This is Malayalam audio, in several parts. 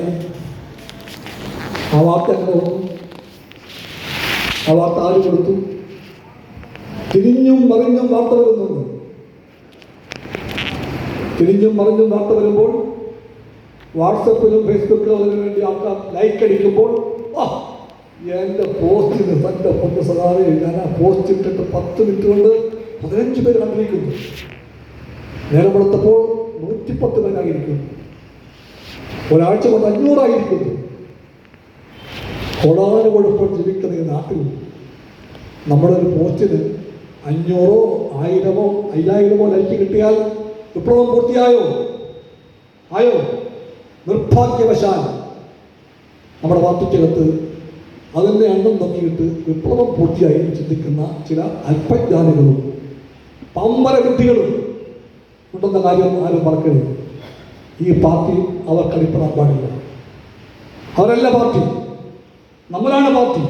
എന്തായി? ആ വാർത്ത അങ്ങനെ വന്നു. ആ വാർത്ത ആര് കൊടുത്തു? തിരിഞ്ഞും മറിഞ്ഞും വാർത്ത വരുന്നുണ്ട്. തിരിഞ്ഞും മറിഞ്ഞും വാർത്ത വരുമ്പോൾ വാട്സപ്പിലും ഫേസ്ബുക്കിലും അതിനു വേണ്ടി ആൾക്കാർ ലൈക്ക് അടിക്കുമ്പോൾ എൻ്റെ പോസ്റ്റിന് തൻ്റെ പൊന്ന് സഹായം ഞാൻ ആ പോസ്റ്റ് ഇട്ടിട്ട് 10 മിനിറ്റ് കൊണ്ട് 15 പേര് കണ്ടിരിക്കുന്നു. നേരം വെളുത്തപ്പോൾ 110 പേരായിരിക്കുന്നു. ഒരാഴ്ച കൊണ്ട് 500 ആയിരിക്കുന്നു. കൊടാനുകൊടുപ്പോൾ ജീവിക്കുന്ന ഈ നാട്ടിൽ നമ്മുടെ ഒരു പോസ്റ്റിന് 500, 1000, 5000 ലൈക്ക് കിട്ടിയാൽ വിപ്ലവം പൂർത്തിയായോ? ആയോ? നിർഭാഗ്യവശാൽ നമ്മുടെ പാർട്ടിക്കകത്ത് അതിൻ്റെ എണ്ണം നോക്കിയിട്ട് വിപ്ലവം പൂർത്തിയായി ചിന്തിക്കുന്ന ചില അല്പജ്ഞാനികളും പമ്പര വിഡ്ഢികളും ഉണ്ടെന്ന കാര്യം ആരും മറക്കരുത്. ഈ പാർട്ടി അവർക്കടിപ്പെടാൻ പാടില്ല. അവരല്ല പാർട്ടി, നമ്മളാണ് പാർട്ടി.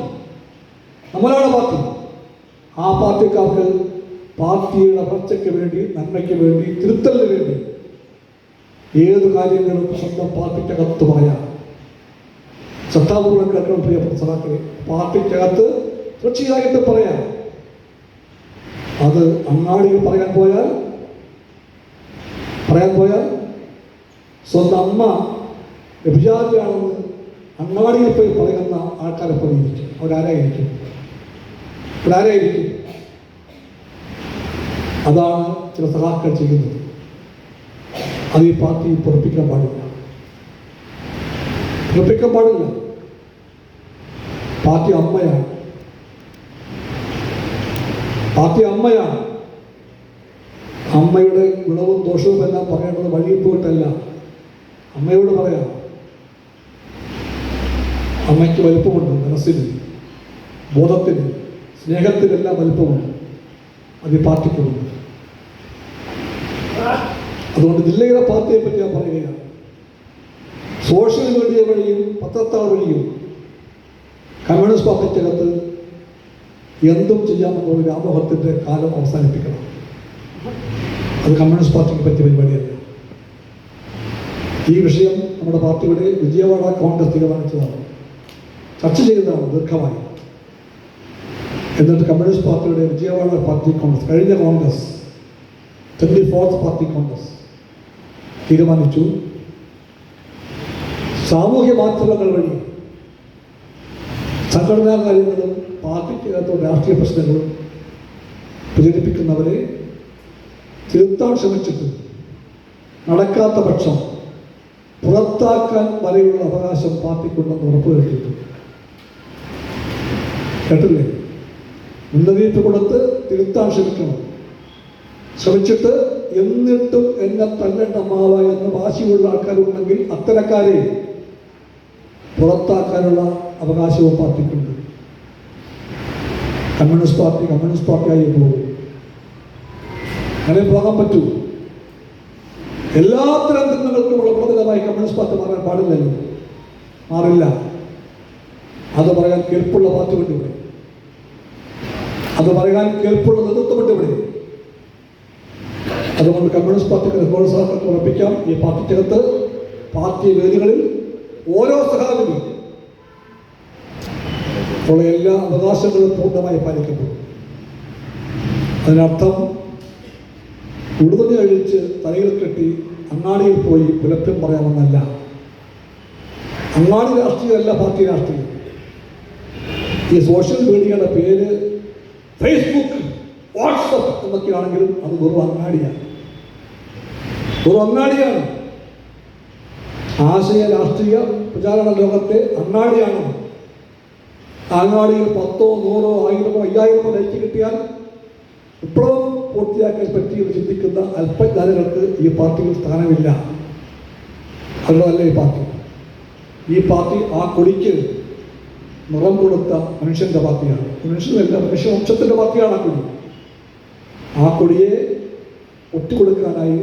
ആ പാർട്ടിക്കാർക്ക് പാർട്ടിയുടെ വളർച്ചയ്ക്ക് വേണ്ടി, നന്മയ്ക്ക് വേണ്ടി, തിരുത്തലിന് വേണ്ടി ഏത് കാര്യങ്ങളും സ്വന്തം പാർട്ടിക്കകത്തുമായ ശ്രദ്ധാപൂർവ്വം കേൾക്കണം പ്രിയപ്പെട്ട സഹാക്കളെ. പാർട്ടിക്കകത്ത് തീർച്ചയായിട്ട് പറയാം. അത് അങ്ങാടിയിൽ പറയാൻ പോയാൽ സ്വന്തം അമ്മ വ്യഭിചാരിയാണെന്ന് അങ്ങാടിയിൽ പോയി പറയുന്ന ആൾക്കാരെ പോയിരിക്കും. അവരാരായിരിക്കും? അതാണ് ചില സഹാക്കൾ ചെയ്യുന്നത്. അത് ഈ പാർട്ടി പൊറപ്പിക്കാൻ പാടില്ല. പാർട്ടി അമ്മയാണ്. അമ്മയുടെ ഗുണവും ദോഷവും എല്ലാം പറയേണ്ടത് വഴിയിൽ പോയിട്ടല്ല, അമ്മയോട് പറയാം. അമ്മയ്ക്ക് വലുപ്പമുണ്ട്, മനസ്സിന്, ബോധത്തിന്, സ്നേഹത്തിനെല്ലാം വലുപ്പമുണ്ട്. അത് ഈ പാർട്ടിക്കുണ്ട്. അതുകൊണ്ട് ജില്ലയിലെ പാർട്ടിയെ പറ്റി ഞാൻ പറയുകയാണ്. സോഷ്യൽ മീഡിയ വഴിയും പത്രത്താൾ വഴിയും കമ്മ്യൂണിസ്റ്റ് പാർട്ടിക്കകത്ത് എന്തും ചെയ്യാമെന്നുള്ള വ്യാമോഹത്തിൻ്റെ കാലം അവസാനിപ്പിക്കണം. അത് കമ്മ്യൂണിസ്റ്റ് പാർട്ടിക്ക് പറ്റിയ പരിപാടിയല്ല. ഈ വിഷയം നമ്മുടെ പാർട്ടിയുടെ വിജയവാഡ കോൺഗ്രസ് തീരുമാനിച്ചതാണ്, ചർച്ച ചെയ്തതാണ് ദീർഘമായി. എന്നിട്ട് കമ്മ്യൂണിസ്റ്റ് പാർട്ടിയുടെ വിജയവാഡ പാർട്ടി കോൺഗ്രസ്, കഴിഞ്ഞ കോൺഗ്രസ് 24th പാർട്ടി കോൺഗ്രസ് തീരുമാനിച്ചു, സാമൂഹ്യ മാധ്യമങ്ങൾ വഴി സംഘടനാ കാര്യങ്ങളും പാർട്ടിക്കകത്തോ രാഷ്ട്രീയ പ്രശ്നങ്ങളും പ്രചരിപ്പിക്കുന്നവരെ തിരുത്താൻ ശ്രമിച്ചിട്ട് നടക്കാത്ത പക്ഷം പുറത്താക്കാൻ വരെയുള്ള അവകാശം പാർട്ടിക്കുണ്ടെന്ന് ഉറപ്പുവരുത്തിയിട്ടുണ്ട്. കേട്ടില്ലേ? മുന്നറിയിപ്പ് കൊടുത്ത് തിരുത്താൻ ശ്രമിച്ചിട്ട് എന്നിട്ടും എന്നെ തല്ലേണ്ട അമ്മാവ എന്ന് വാശിയുള്ള ആൾക്കാരുണ്ടെങ്കിൽ അത്തരക്കാരെ പുറത്താക്കാനുള്ള അവകാശവും പാർട്ടിക്കുണ്ട്. കമ്മ്യൂണിസ്റ്റ് പാർട്ടിയായി പോകും. അങ്ങനെ പോകാൻ പറ്റൂ. എല്ലാത്തരം തിന്മകൾക്കും ഉളപ്രദമായി കമ്മ്യൂണിസ്റ്റ് പാർട്ടി മാറാൻ പാടില്ലല്ലോ, മാറില്ല. അത് പറയാൻ കേൾപ്പുള്ള പാർട്ടിയുണ്ട് ഇവിടെ, അത് പറയാൻ കേൾപ്പുള്ള നേതൃത്വമുണ്ട് ഇവിടെ. അതുകൊണ്ട് കമ്മ്യൂണിസ്റ്റ് പാർട്ടിക്ക് റിപ്പോർട്ട് ഉറപ്പിക്കാം, ഈ പാർട്ടിക്കകത്ത് പാർട്ടി വേദികളിൽ ഓരോ സഹാവിനും ഉള്ള എല്ലാ അവകാശങ്ങളും പൂർണ്ണമായി പാലിക്കപ്പെടും. അതിനർത്ഥം ഉടുതുണി അഴിച്ച് തലയിൽ കെട്ടി അങ്ങാടിയിൽ പോയി പുലപ്യം പറയാമെന്നല്ല. അങ്ങാടി രാഷ്ട്രീയമല്ല പാർട്ടി രാഷ്ട്രീയം. ഈ സോഷ്യൽ മീഡിയയുടെ പേര് ഫേസ്ബുക്ക്, വാട്സപ്പ് എന്നൊക്കെയാണെങ്കിലും അത് വെറും അങ്ങാടിയാണ്. ആശയ രാഷ്ട്രീയ പ്രചാരണ ലോകത്തെ അങ്ങാടിയാണ്. അങ്ങാടിയിൽ 10, 100, 1000, 5000 ലൈക്ക് കിട്ടിയാൽ വിപ്ലവം പൂർത്തിയാക്കാൻ പറ്റിയെന്ന് ചിന്തിക്കുന്ന അല്പജ്ഞാനികൾക്ക് ഈ പാർട്ടിയിൽ സ്ഥാനമില്ല. അതുകൊണ്ടല്ല ഈ പാർട്ടി ആ കൊടിക്ക് നിറം കൊടുത്ത മനുഷ്യൻ്റെ പാർട്ടിയാണ്. മനുഷ്യനല്ല, മനുഷ്യവംശത്തിൻ്റെ പാർട്ടിയാണ് ആ കൊടി. ആ കൊടിയെ ഒറ്റുകൊടുക്കാനായി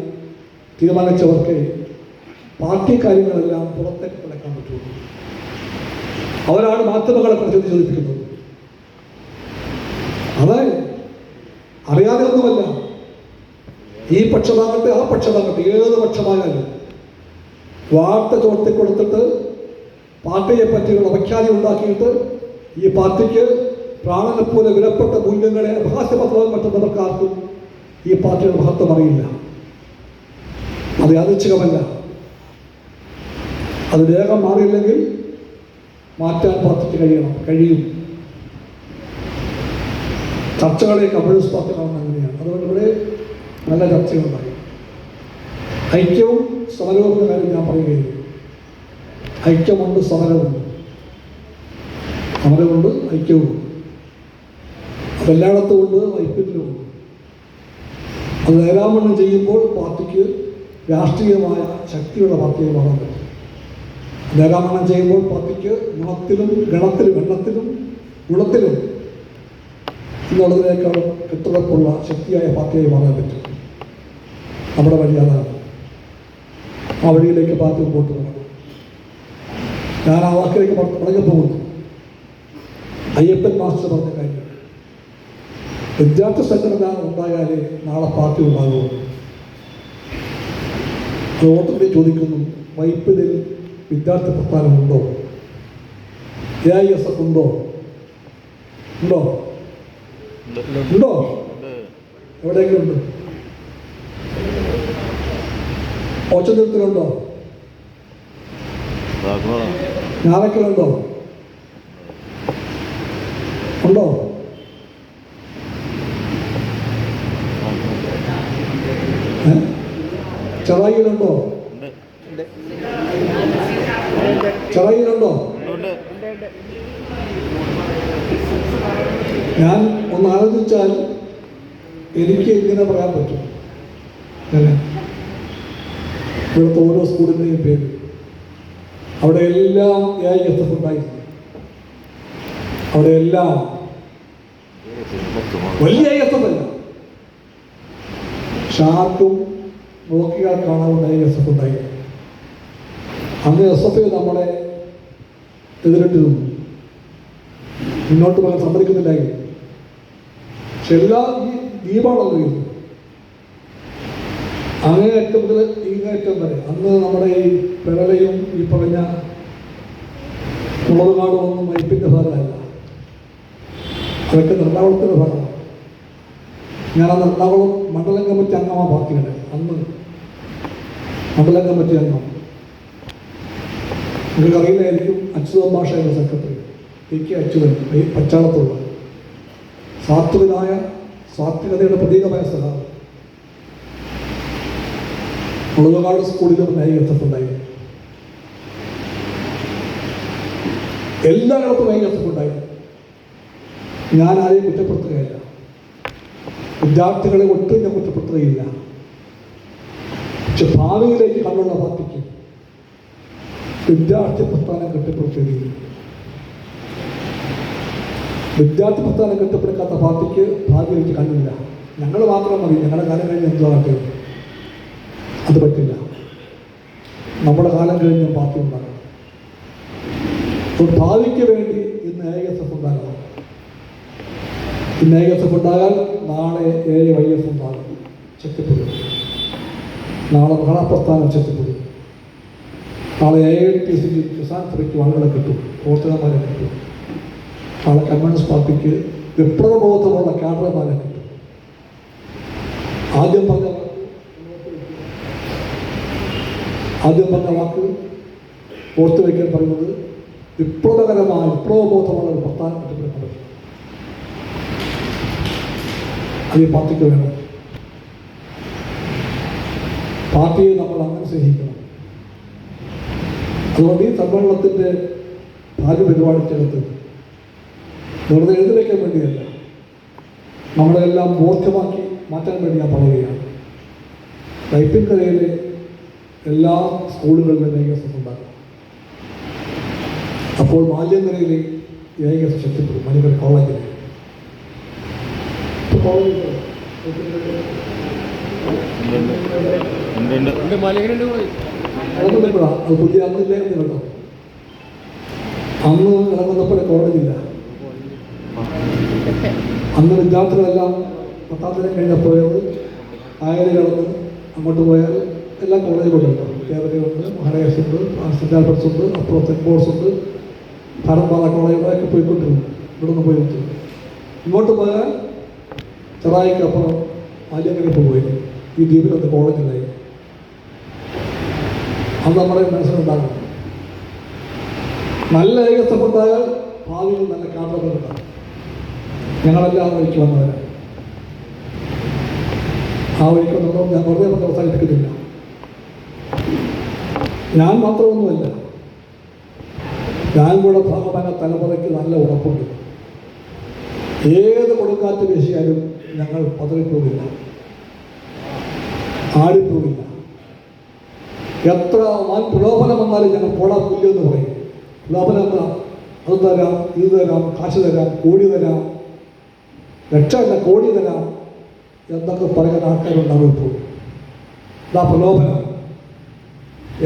തീരുമാനിച്ചവർക്ക് പാർട്ടി കാര്യങ്ങളെല്ലാം പുറത്തേക്ക് കിടക്കാൻ പറ്റുള്ളൂ. അവരാണ് മാധ്യമങ്ങളെ പ്രതിനിധീകരിക്കുന്നത്. അതായത് അറിയാതെ ഒന്നുമല്ല. ഈ പക്ഷമാകട്ടെ ആ പക്ഷമാകട്ടെ ഏത് പക്ഷമായാലും വാർത്ത ചോർത്തി കൊടുത്തിട്ട് പാർട്ടിയെ പറ്റിയുള്ള വ്യാഖ്യാനം ഉണ്ടാക്കിയിട്ട് ഈ പാർട്ടിക്ക് പ്രാണനെ പോലെ വിലപ്പെട്ട മൂല്യങ്ങളെ അവകാശപ്പെടുത്താൻ പറ്റുന്നവർക്കാർക്കും ഈ പാർട്ടിയുടെ മഹത്വം അറിയില്ല. അത് യാദൃച്ഛികമല്ല. അത് വേഗം മാറിയില്ലെങ്കിൽ മാറ്റാൻ പാർട്ടിക്ക് കഴിയും. ചർച്ചകളെ കമ്മ്യൂണിസ്റ്റ് പാർട്ടി കാണുന്നത് അങ്ങനെയാണ്. അതുകൊണ്ട് ഇവിടെ നല്ല ചർച്ചകളുണ്ടായി. ഐക്യവും സമരവും കാര്യം ഞാൻ പറയുകയില്ല. ഐക്യമുണ്ട്, സമരമുണ്ട്. സമരമുണ്ട്, ഐക്യവുമുണ്ട്. അതെല്ലായിടത്തും ഉണ്ട്, വൈപ്പിലുമുണ്ട്. അത് നേരാമണ്ണം ചെയ്യുമ്പോൾ പാർട്ടിക്ക് രാഷ്ട്രീയമായ ശക്തിയുള്ള പാർട്ടിയെ മാറാൻ പറ്റും. നേരാമണ്ണം ചെയ്യുമ്പോൾ പാർട്ടിക്ക് ഗുണത്തിലും ഗണത്തിലും എണ്ണത്തിലും ഗുണത്തിലും എന്നുള്ളതിനേക്കാളും കെട്ടുറപ്പുള്ള ശക്തിയായ പാർട്ടിയായി മാറാൻ പറ്റും. നമ്മുടെ വഴി അതാണ്. ആ വഴിയിലേക്ക് പാർട്ടി മുമ്പോട്ട് പോകണം. ഞാൻ ആ വാക്കിലേക്ക് മടങ്ങി പോകുന്നു. അയ്യപ്പൻ മാസ്റ്റർ പറഞ്ഞ കാര്യം, വിദ്യാർത്ഥി സംഘടന ഉണ്ടായാലേ നാളെ പാർട്ടി ഉണ്ടാകുമോ? അത് ഓട്ടത്തിൽ ചോദിക്കുന്നു. വൈപ്പിനിൽ വിദ്യാർത്ഥി പ്രസ്ഥാനമുണ്ടോ? AISF ഉണ്ടോ? ഉണ്ടോ? ഉണ്ടോ? എവിടെയെങ്കിലും ഉണ്ട്? ഓച്ചതിരുത്തിലുണ്ടോ? ഞാറക്കലുണ്ടോ? ഉണ്ടോ? ചെറായിലുണ്ടോ? ചെറായിലുണ്ടോ? ഞാൻ ഒന്ന് ആലോചിച്ചാൽ എനിക്ക് ഇങ്ങനെ പറയാൻ പറ്റും. ഇവിടുത്തെ ഓരോ സ്കൂളിൻ്റെയും പേര് അവിടെ എല്ലാം AISF ഉണ്ടായിരുന്നു. അവിടെ എല്ലാം വലിയ AISF അല്ല, ഷാർക്കും നോക്കിയാൽ കാണാവുന്ന AISF ഉണ്ടായിരുന്നു. അന്ന് SF നമ്മളെ എതിരിട്ടിരുന്നു, മുന്നോട്ട് പോകാൻ സമ്മതിക്കുന്നില്ലായിരുന്നു. പക്ഷെ എല്ലാ ഈ ദീപാണല്ലോ ഇത്, അങ്ങേയറ്റം മുതൽ ഇങ്ങേയറ്റം വരെ. അന്ന് നമ്മുടെ ഈ പെരളയും ഈ പറഞ്ഞ മുളകുകാടും ഒന്നും വൈപ്പിൻ്റെ ഭാഗമല്ല, അതൊക്കെ എറണാകുളത്തിൻ്റെ ഭാഗമാണ്. ഞാൻ അന്ന് എറണാകുളം മണ്ഡലം കമ്മിറ്റി അംഗമാണ് പാർട്ടിയുടെ. അന്ന് മണ്ഡലം കമ്മിറ്റി അംഗം നിങ്ങൾക്ക് അറിയുന്നതായിരിക്കും. അച്യുതൻ ഭാഷയുടെ സെക്രട്ടറി PK അച്യുതൻ, ഈ പച്ചാളത്തുള്ള സാത്വികതയുടെ പ്രതീകമായ സഹാബ്. മുളകുകാട് സ്കൂളിലും AISF ഉണ്ടായിരുന്നു. എല്ലായിടത്തും AISF ഉണ്ടായിരുന്നു. ഞാൻ ആരെയും കുറ്റപ്പെടുത്തുകയില്ല, വിദ്യാർത്ഥികളെ ഒട്ടും ഞാൻ കുറ്റപ്പെടുത്തുകയില്ല. പക്ഷെ ഭാവിയിലേക്ക് കണ്ടുള്ള പാർട്ടിക്ക് വിദ്യാർത്ഥി പ്രസ്ഥാനം കെട്ടിപ്പടുത്തുകയില്ല. വിദ്യാർത്ഥി പ്രസ്ഥാനം കെട്ടിപ്പടുക്കാത്ത പാർട്ടിക്ക് ഭാവിയിലേക്ക് കണ്ടില്ല. ഞങ്ങൾ മാത്രം മതി, ഞങ്ങളുടെ കാലം കഴിഞ്ഞ് എന്താകട്ടെ, അത് പറ്റില്ല. നമ്മുടെ കാലം കഴിഞ്ഞ് പാർട്ടി ഉണ്ടാകണം. അപ്പോൾ ഭാവിക്ക് വേണ്ടി ഇന്ന് AISF ഉണ്ടാകണം. ഇന്ന് AISF ഉണ്ടാകാൻ നാളെ AIYF ഉണ്ടാകും, ശക്തിപ്പെടും. നാളെ മഹാപ്രസ്ഥാനം ശക്തിപ്പെടും. നാളെ AITCക്ക് കിസാൻ സഭയ്ക്ക് ആളുകളെ കിട്ടും, പ്രവർത്തകന്മാരെ കിട്ടും. നാളെ കമ്മ്യൂണിസ്റ്റ് പാർട്ടിക്ക് വിപ്ലവബോധമുള്ള കാഡർമാരെ കിട്ടും. ആദ്യം പറഞ്ഞ വാക്ക് ഓർത്തു വയ്ക്കാൻ പറയുന്നത് വിപ്ലവകരമായ വിപ്ലവബോധമുള്ള ഒരു പ്രസ്ഥാനം കെട്ടിപ്പടുക്കാൻ പറ്റും. അത് ഈ പാർട്ടിക്ക് വേണം. പാർട്ടിയെ നമ്മൾ അങ്ങനെ സ്നേഹിക്കണം. അതുകൊണ്ട് ഈ സമ്മേളനത്തിൻ്റെ ഭാഗ്യ പരിപാടിക്കകത്ത് വെറുതെ എഴുതി വയ്ക്കാൻ വേണ്ടിയല്ല, നമ്മളെല്ലാം ബോധ്യമാക്കി മാറ്റാൻ വേണ്ടി ഞാൻ പറയുകയാണ്. വൈപ്പിൻകരയിലെ എല്ലാ സ്കൂളുകളിലും AISF ഉണ്ടാകും. അപ്പോൾ മാല്യങ്കരയിലെ AISF ശക്തിപ്പെടും. മണിക്കര കോളേജിൽ ഇറങ്ങുന്നപ്പോഴാണ് അത് പുതിയ അന്നില്ലായിരുന്നു കേട്ടോ. അന്ന് ഇറങ്ങുന്നപ്പോഴേ കോളേജില്ല. അന്ന് വിദ്യാർത്ഥികളെല്ലാം 10ാം തരം കഴിഞ്ഞപ്പോയത് ആയാലും കിടന്ന് അങ്ങോട്ട് പോയാൽ എല്ലാ കോളേജിലും ഉണ്ടല്ലോ. ദേവതയുണ്ട്, മഹാരാജുണ്ട്, സെൻറ്റ് ആൽബർട്ട്സ് ഉണ്ട്, അപ്പുറം സെൻറ്റ് പോൾസ് ഉണ്ട്, ഭാരത് മാതാ കോളേജുകളൊക്കെ പോയിക്കൊണ്ടിരുന്നു. ഇവിടെ നിന്ന് പോയി വെച്ചു. ഇങ്ങോട്ട് പോയാൽ ചെറായിക്ക് അപ്പുറം ആലിയങ്കരയ്ക്ക് പോയി. ഈ ദ്വീപിലൊന്ന് കോളേജിലായി. അത് നമ്മുടെ മനസ്സിലുണ്ടാകും. നല്ല ഏകത്വമുണ്ടായാൽ ഭാവിയിൽ നല്ല കാന്തങ്ങളുണ്ടാകും. ഞങ്ങളെല്ലാം വഴിക്ക് വന്നവരാണ്. ആ വഴിക്ക് വന്നപ്പോൾ ഞാൻ വെറുതെ അവസാനിപ്പിക്കുന്നില്ല. ഞാൻ മാത്രമൊന്നുമല്ല, ഞാൻ കൂടെ ഭാഗമായ തലമുറയ്ക്ക് നല്ല ഉറപ്പുണ്ട്. ഏത് കൊടുക്കാറ്റ് വീശിയാലും ഞങ്ങൾ പതറിപ്പോകില്ല, ആടിപ്പോകില്ല. എത്ര വൻ പ്രലോഭനം വന്നാലും ഞങ്ങൾ പോടാ പുല്ലെന്ന് പറയും. പ്രലോഭനം എന്താ? അത് തരാം, ഇത് തരാം, കാശ് തരാം, കോടി തരാം, ലക്ഷമല്ല കോടി തരാം എന്നൊക്കെ പറയുന്ന ആൾക്കാരുണ്ടാവും. ഇപ്പോൾ ഇതാ പ്രലോഭനം.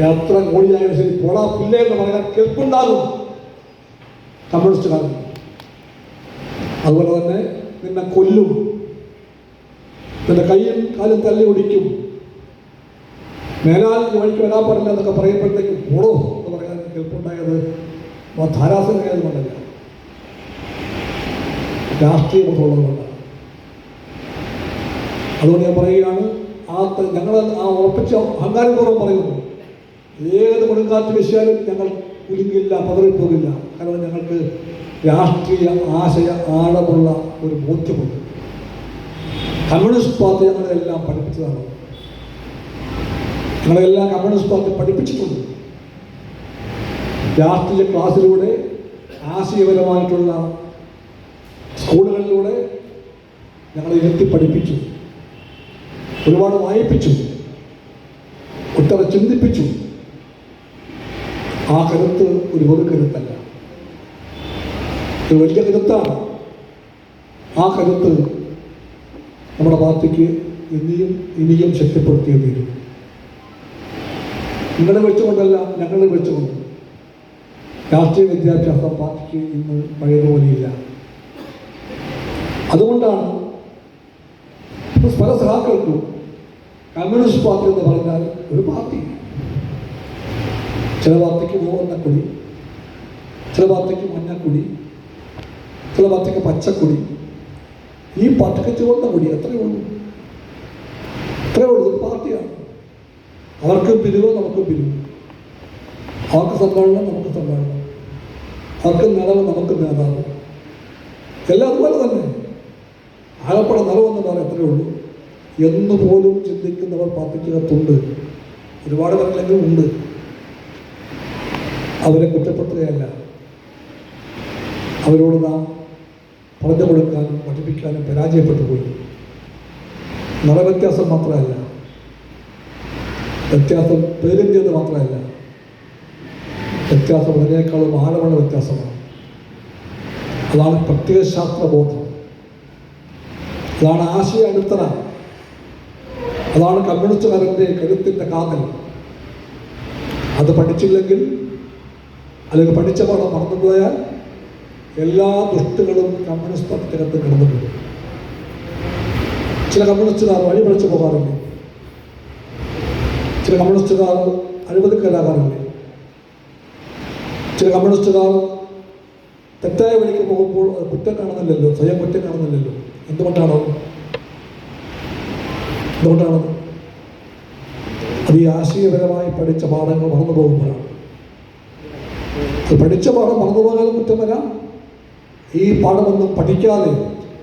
എത്ര കോടിയായാലും ശരി പോടാ പുല്ലേ എന്ന് പറയാൻ കേൾപ്പുണ്ടാകും കമ്മ്യൂണിസ്റ്റുകാർ. അതുപോലെ തന്നെ നിന്നെ കൊല്ലും, നിന്റെ കയ്യും കാലും തല്ലി ഒടിക്കും, മേലാൽ ഈ വഴിക്ക് വരാൻ പാടില്ല എന്നൊക്കെ പറയുമ്പോഴത്തേക്കും പോടോ എന്ന് പറയാൻ കേൾപ്പുണ്ടായത് ധാരാസംഖ്യകൊണ്ടല്ല, രാഷ്ട്രീയ ബോധമുള്ളതുകൊണ്ടാണ്. അതുകൊണ്ട് ഞാൻ പറയുകയാണ്, ഞങ്ങൾ ആ ഉറപ്പിച്ച അഹങ്കാരപൂർവ്വം പറയുന്നു, ഏത് കൊടുങ്കാറ്റ് വീശിയാലും ഞങ്ങൾ കുലുങ്ങില്ല, പതറിപ്പോകില്ല. കാരണം ഞങ്ങൾക്ക് രാഷ്ട്രീയ ആശയ ആഴമുള്ള ഒരു ബോധ്യമുണ്ട്. കമ്മ്യൂണിസ്റ്റ് പാർട്ടി ഞങ്ങളെല്ലാം പഠിപ്പിച്ചതാണ്. ഞങ്ങളെല്ലാം കമ്മ്യൂണിസ്റ്റ് പാർട്ടി പഠിപ്പിച്ചിട്ടുണ്ട്. രാഷ്ട്രീയ ക്ലാസ്സിലൂടെ, ആശയപരമായിട്ടുള്ള സ്കൂളുകളിലൂടെ ഞങ്ങളെ ഇരുത്തി പഠിപ്പിച്ചു, ഒരുപാട് വായിപ്പിച്ചു, ഒട്ടേറെ ചിന്തിപ്പിച്ചു. ആ കരുത്ത് ഒരു വെറു കരുത്തല്ല, ഒരു വലിയ കരുത്താണ്. ആ കരുത്ത് നമ്മുടെ പാർട്ടിക്ക് ഇനിയും ശക്തിപ്പെടുത്തിയേ തീരും. നിങ്ങളെ വെച്ചുകൊണ്ടല്ല, ഞങ്ങളെ വെച്ചുകൊണ്ട്. രാഷ്ട്രീയ വിദ്യാഭ്യാസം പാർട്ടിക്ക് ഇന്ന് പഴയതുപോലെയില്ല. അതുകൊണ്ടാണ് പല സഹാക്കൾക്കും കമ്മ്യൂണിസ്റ്റ് പാർട്ടി എന്ന് പറഞ്ഞാൽ ഒരു പാർട്ടി. ചില പാർട്ടിക്ക് മൂവന്നക്കൊടി, ചില പാർട്ടിക്ക് മഞ്ഞക്കൊടി, ചില പാർട്ടിക്ക് പച്ചക്കൊടി. ഈ പാർട്ടിക്ക് ചുവന്ന കൊടി. എത്രയേ ഉള്ളൂ, ഒരു പാർട്ടിയാണ്. അവർക്കും പിരിവ്, നമുക്കും പിരിവ്. അവർക്ക് സമ്മേളനം, നമുക്ക് സമ്മേളനം. അവർക്ക് നേതാവ്, നമുക്ക് നേതാവ്. എല്ലാം അതുപോലെ തന്നെ. ആകപ്പാടെ നിലവെന്ന് പറയാൻ എത്രയേ ഉള്ളൂ. എന്നുപോലും ചിന്തിക്കുന്നവർ പാർട്ടിക്കകത്തുണ്ട്. ഒരുപാട് പേരെങ്കിലും ഉണ്ട്. അവരെ കുറ്റപ്പെടുത്തുകയല്ല, അവരോട് നാം പറഞ്ഞു കൊടുക്കാനും പഠിപ്പിക്കാനും പരാജയപ്പെട്ടു പോയി. നിറവ്യത്യാസം മാത്രമല്ല, വ്യത്യാസം പേരിൻ്റേത് മാത്രമല്ല, വ്യത്യാസം അതിനേക്കാളും ആഴമുള്ള വ്യത്യാസമാണ്. അതാണ് പ്രത്യയശാസ്ത്ര ബോധം, അതാണ് ആശയ അടിത്തറ, അതാണ് കമ്മ്യൂണിസ്റ്റുകാരൻ്റെ കരുത്തിൻ്റെ കാതൽ. അത് പഠിച്ചില്ലെങ്കിൽ, അല്ലെങ്കിൽ പഠിച്ച പാഠം മറന്നുപോയാൽ എല്ലാ ദുഷ്ടകളും കമ്മ്യൂണിസ്റ്റ് പാർട്ടിക്കകത്ത് കിടന്നിട്ടുണ്ട്. ചില കമ്മ്യൂണിസ്റ്റുകാർ വഴിപഴിച്ചു പോകാറില്ലേ? ചില കമ്മ്യൂണിസ്റ്റുകാർ അഴിമതിക്കലാകാറില്ലേ? ചില കമ്മ്യൂണിസ്റ്റുകാർ തെറ്റായ വഴിക്ക് പോകുമ്പോൾ അത് കുറ്റം കാണുന്നില്ലല്ലോ, സ്വയം കുറ്റം കാണുന്നില്ലല്ലോ. എന്തുകൊണ്ടാണോ? അത് ഈ ആശയപരമായി പഠിച്ച പാഠങ്ങൾ മറന്നു പോകുമ്പോഴാണ്. അത് പഠിച്ച പാഠം മറന്നു പോകാതെ കുറ്റം വരാം. ഈ പാഠമൊന്നും പഠിക്കാതെ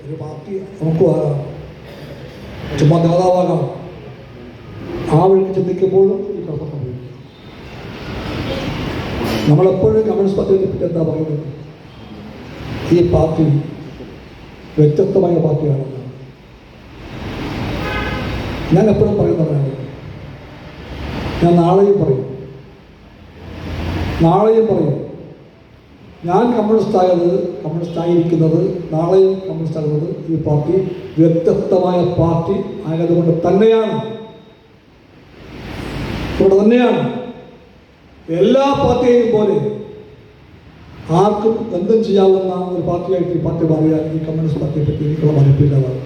ഒരു പാർട്ടി നമുക്ക് ആകാം, ചുമ്മാ നേതാവാകാം. ആ വഴിക്ക് ചിന്തിക്കുമ്പോഴും ഈ കുഴപ്പം സംഭവിക്കും. നമ്മളെപ്പോഴും കമ്മ്യൂണിസ്റ്റ് പാർട്ടിയെ പറ്റി എന്താ പറയുന്നത്? ഈ പാർട്ടി വ്യത്യസ്തമായ പാർട്ടിയാണെന്ന് ഞാൻ എപ്പോഴും പറയുന്നതാണ്. ഞാൻ നാളെയും പറയും. ഞാൻ കമ്മ്യൂണിസ്റ്റ് ആയിരിക്കുന്നത്, നാളെയും കമ്മ്യൂണിസ്റ്റ് ആകുന്നത് ഈ പാർട്ടി വ്യത്യസ്തമായ പാർട്ടി ആയതുകൊണ്ട് തന്നെയാണ്. ഇവിടെ തന്നെയാണ് എല്ലാ പാർട്ടിയെയും പോലെ ആർക്കും എന്തും ചെയ്യാവുന്ന ഒരു പാർട്ടിയായിട്ട് ഈ പാർട്ടി മാറിയാൽ ഈ കമ്മ്യൂണിസ്റ്റ് പാർട്ടിയെ പറ്റി എനിക്കുള്ള മതിപ്പില്ലാതാണ്.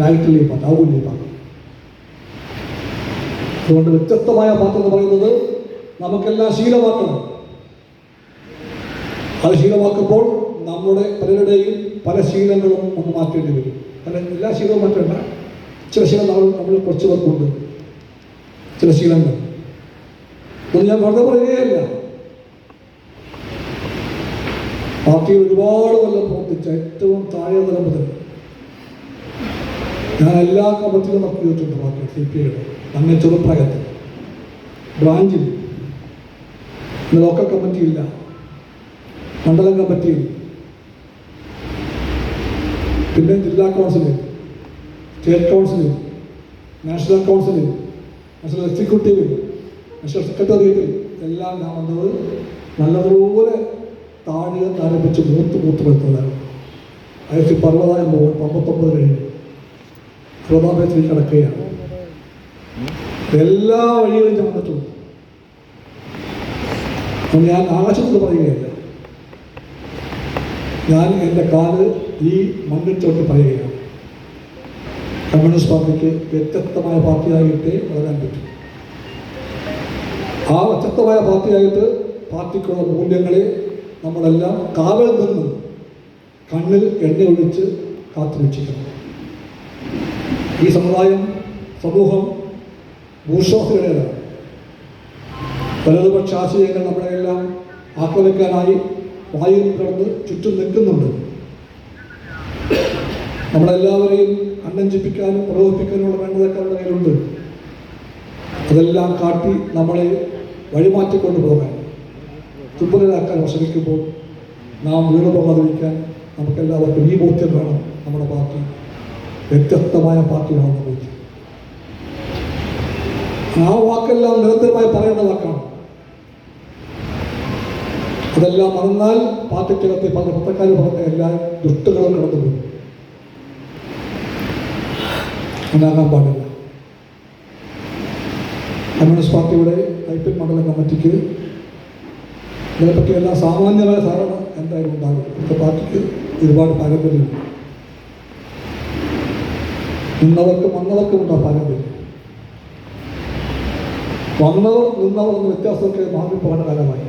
ആയിട്ടില്ല ഈ പാർട്ടി, ആവില്ല ഈ പാർട്ടി. അതുകൊണ്ട് വ്യത്യസ്തമായ പാർട്ടി എന്ന് പറയുന്നത് നമുക്കെല്ലാം ശീലമാക്കണം. അത് ശീലമാക്കുമ്പോൾ നമ്മുടെ പലരുടെയും പല ശീലങ്ങളും നമുക്ക് മാറ്റേണ്ടി വരും. എല്ലാ ശീലവും മാറ്റേണ്ട, ചില ശീലങ്ങൾ നമ്മൾ കുറച്ച് പേർക്കുണ്ട്. ചില ശീലങ്ങൾ ഒന്നും ഞാൻ വെറുതെ പറയുകയല്ല. പാർട്ടിയിൽ ഒരുപാട് കൊല്ലം പ്രവർത്തിച്ച ഏറ്റവും താഴെ തലം മുതൽ ഞാൻ എല്ലാ കമ്മിറ്റിയിലും വർക്ക് ചെയ്തിട്ടുണ്ട്. പാർട്ടി CPIയുടെ അങ്ങനെ ചെറുപ്രായത്തിൽ ബ്രാഞ്ചിൽ, ലോക്കൽ കമ്മിറ്റിയില്ല, മണ്ഡലം കമ്മിറ്റിയിൽ, പിന്നെ ജില്ലാ കൗൺസിലിൽ, സ്റ്റേറ്റ് കൗൺസിലിൽ, നാഷണൽ കൗൺസിലിൽ, നാഷണൽ എക്സിക്യൂട്ടീവിൽ, നാഷണൽ സെക്രട്ടേറിയറ്റിൽ എല്ലാം ഞാൻ വന്നത് നല്ലതുപോലെ താഴെ ആരംഭിച്ച് മൂത്ത് വരുന്നതാണ്. 1960 59 കഴിഞ്ഞു 60 കിടക്കുകയാണ്. എല്ലാ വഴികളും ഞാൻ വന്നിട്ടുണ്ട്. ഞാൻ ആകാശത്ത് പറയുകയല്ല, ഞാൻ എൻ്റെ കാല് ഈ മണ്ണിൽ തൊട്ട് പറയുകയാണ്. കമ്മ്യൂണിസ്റ്റ് പാർട്ടിക്ക് വ്യത്യസ്തമായ പാർട്ടിയായിട്ടേ വളരാൻ പറ്റും. ആ വ്യത്യസ്തമായ പാർട്ടിയായിട്ട് പാർട്ടിക്കുള്ള മൂല്യങ്ങളെ നമ്മളെല്ലാം കാവൽ നിന്ന് കണ്ണിൽ എണ്ണ ഒഴിച്ച് കാത്തുരക്ഷിക്കണം. ഈ സമൂഹം ഭൂഷോസികളുടേതാണ്. വലതുപക്ഷ ആശയങ്ങൾ നമ്മളെല്ലാം ആക്രമിക്കാനായി വായുവിൽ കിടന്ന് ചുറ്റും നിൽക്കുന്നുണ്ട്. നമ്മളെല്ലാവരെയും അണ്ണഞ്ചിപ്പിക്കാനും പ്രലോഭിപ്പിക്കാനുള്ള വേണ്ടതൊക്കെ അവരുടെ കയ്യിലുണ്ട്. അതെല്ലാം കാട്ടി നമ്മളെ വഴിമാറ്റിക്കൊണ്ടു പോകാൻ, ദുർബലരാക്കാൻ ശ്രമിക്കുമ്പോൾ നാം വീണു പോകാതിരിക്കാൻ നമുക്കെല്ലാവർക്കും ഈ ബോധ്യം വേണം. നമ്മുടെ പാർട്ടി വ്യത്യസ്തമായ പാർട്ടിയാണെന്ന ബോധ്യം. ആ വാക്കെല്ലാം നിരന്തരമായി പറയേണ്ട വാക്കാണ്. അതെല്ലാം മറന്നാൽ പാർട്ടിക്കകത്ത് പല പത്രക്കാർ പറഞ്ഞ എല്ലാ ദുഷ്ടകളും കടന്നുപോകും. ഉണ്ടാകാൻ പാടില്ല. കമ്മ്യൂണിസ്റ്റ് പാർട്ടിയുടെ IPL മണ്ഡലം കമ്മിറ്റിക്ക് ഇതിനെപ്പറ്റി എല്ലാ സാമാന്യമായ ധാരണ എന്തായാലും ഉണ്ടാകും. ഇവിടുത്തെ പാർട്ടിക്ക് ഒരുപാട് പാരമ്പര്യമുണ്ട്. നിന്നവർക്കും വന്നവർക്കും ഉണ്ടാ പാരമ്പര്യം. വന്നവർ നിന്നവർ എന്ന വ്യത്യാസമൊക്കെ മാറിപ്പോകേണ്ട കാലമായി.